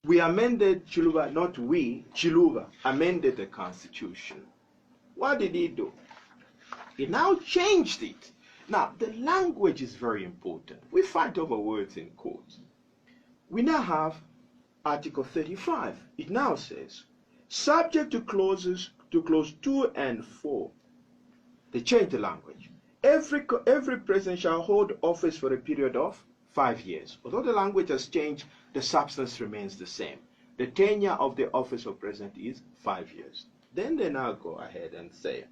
we amended Chiluba, not we, Chiluba amended the Constitution. What did he do? He now changed it. Now, the language is very important. We fight over words in court. We now have Article 35. It now says, subject to clause 2 and 4. They changed the language. Every president shall hold office for a period of 5 years. Although the language has changed, the substance remains the same. The tenure of the office of president is 5 years. Then they now go ahead and say,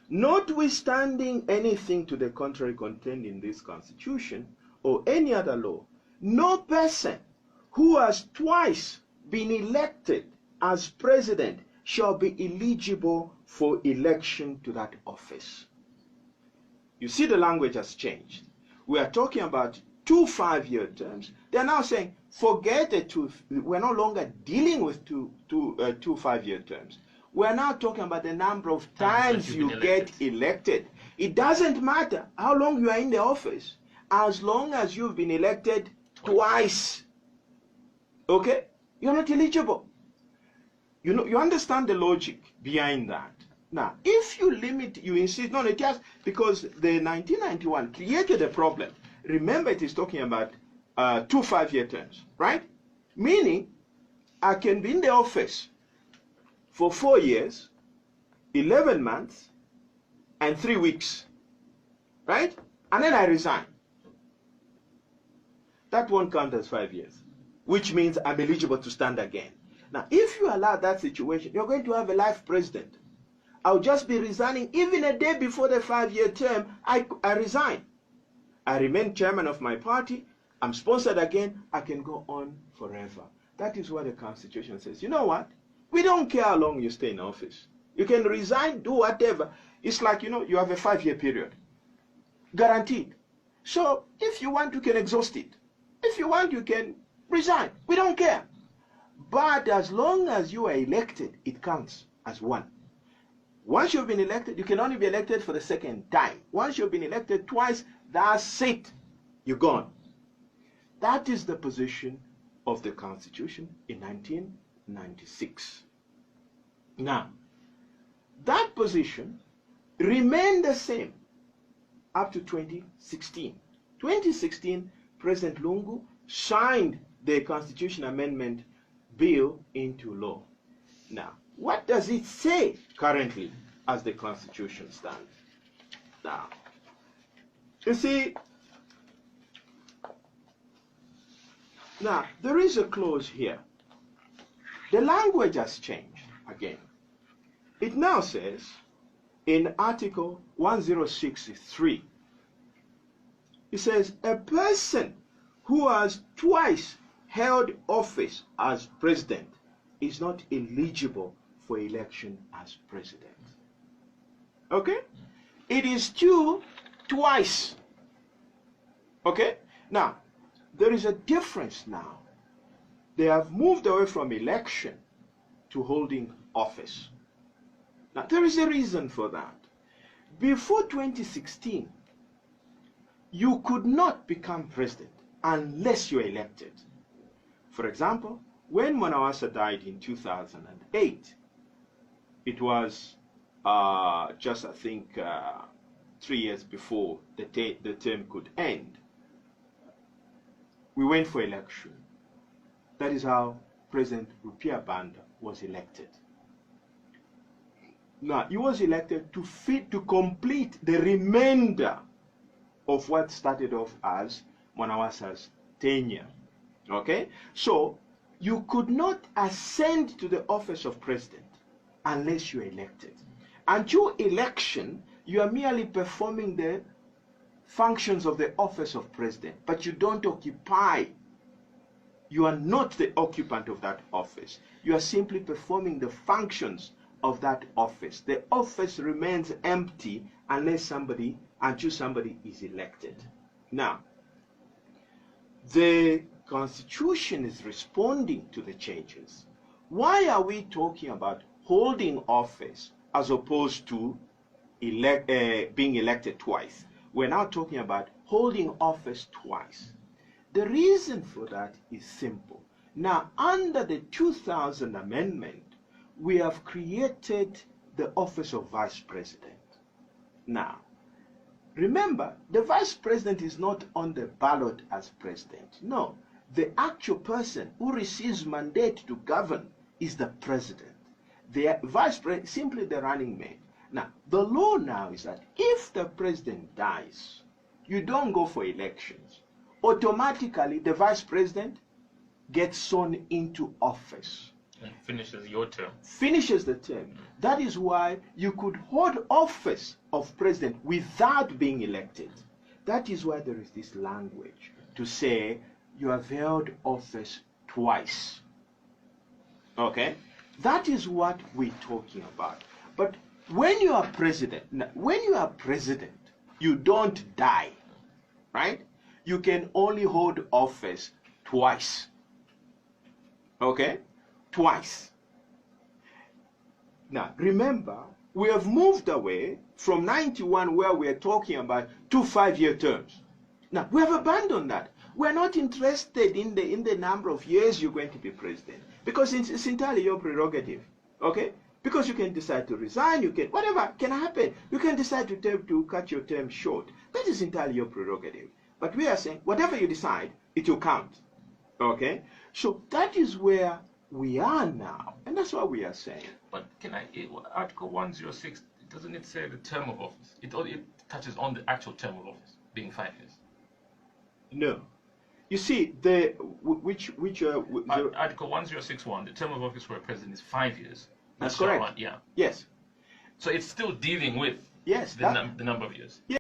notwithstanding anything to the contrary contained in this Constitution or any other law, no person who has twice been elected as president shall be eligible for election to that office. You see, the language has changed. We are talking about 2 5-year terms. They're now saying, forget the two. We're no longer dealing with two 5-year terms. We're now talking about the number of times you get elected. It doesn't matter how long you are in the office, as long as you've been elected twice. Okay? You're not eligible. You understand the logic behind that. Now, if you limit, you insist, no, it just because the 1991 created a problem. Remember, it is talking about 2 5-year terms, right? Meaning, I can be in the office for 4 years, 11 months, and 3 weeks, right? And then I resign. That won't count as 5 years, which means I'm eligible to stand again. Now, if you allow that situation, you're going to have a life president. I'll just be resigning even a day before the 5-year term. I resign. I remain chairman of my party. I'm sponsored again. I can go on forever. That is what the Constitution says. You know what? We don't care how long you stay in office. You can resign, do whatever. It's like, you have a 5-year period. Guaranteed. So if you want, you can exhaust it. If you want, you can resign. We don't care. But as long as you are elected, it counts as one. Once you've been elected, you can only be elected for the second time. Once you've been elected twice, that's it. You're gone. That is the position of the Constitution in 1996. Now, that position remained the same up to 2016. 2016, President Lungu signed the Constitution Amendment Bill into law. Now, what does it say currently as the Constitution stands? Now, you see, now there is a clause here. The language has changed again. It now says in Article 106.3, it says, a person who has twice held office as president is not eligible for election as president. Okay? It is twice. Okay? Now, there is a difference now. They have moved away from election to holding office. Now, there is a reason for that. Before 2016, you could not become president unless you were elected. For example, when Mwanawasa died in 2008, it was just, I think, 3 years before the term could end. We went for election. That is how President Rupia Banda was elected. Now, he was elected to complete the remainder of what started off as Mwanawasa's tenure. Okay? So, you could not ascend to the office of president unless you are elected. Until election, you are merely performing the functions of the office of president, but you don't occupy. You are not the occupant of that office. You are simply performing the functions of that office. The office remains empty until somebody is elected. Now, the Constitution is responding to the changes. Why are we talking about holding office as opposed to being elected twice? We're now talking about holding office twice. The reason for that is simple. Now, under the 2000 amendment, we have created the office of vice president. Now, remember, the vice president is not on the ballot as president. No, the actual person who receives mandate to govern is the president. The vice president, simply the running mate. Now, the law now is that if the president dies, you don't go for elections. Automatically, the vice president gets sworn into office. And finishes your term. Finishes the term. That is why you could hold office of president without being elected. That is why there is this language to say you have held office twice. Okay? That is what we're talking about. But when you are president, you don't die. Right? You can only hold office twice. Okay? Twice. Now, remember, we have moved away from 91, where we are talking about 2 5-year terms. Now, we have abandoned that. We're not interested in the number of years you're going to be president, because it's entirely your prerogative. Okay? Because you can decide to resign, you can, whatever can happen. You can decide to cut your term short. That is entirely your prerogative. But we are saying, whatever you decide, it will count. Okay? So that is where we are now, and that's what we are saying. But Article 106, doesn't it say the term of office? It touches on the actual term of office, being 5 years. No. You see, Article 1061, the term of office for a president is 5 years. That's correct. Yeah. Yes. So it's still dealing with the number of years. Yeah.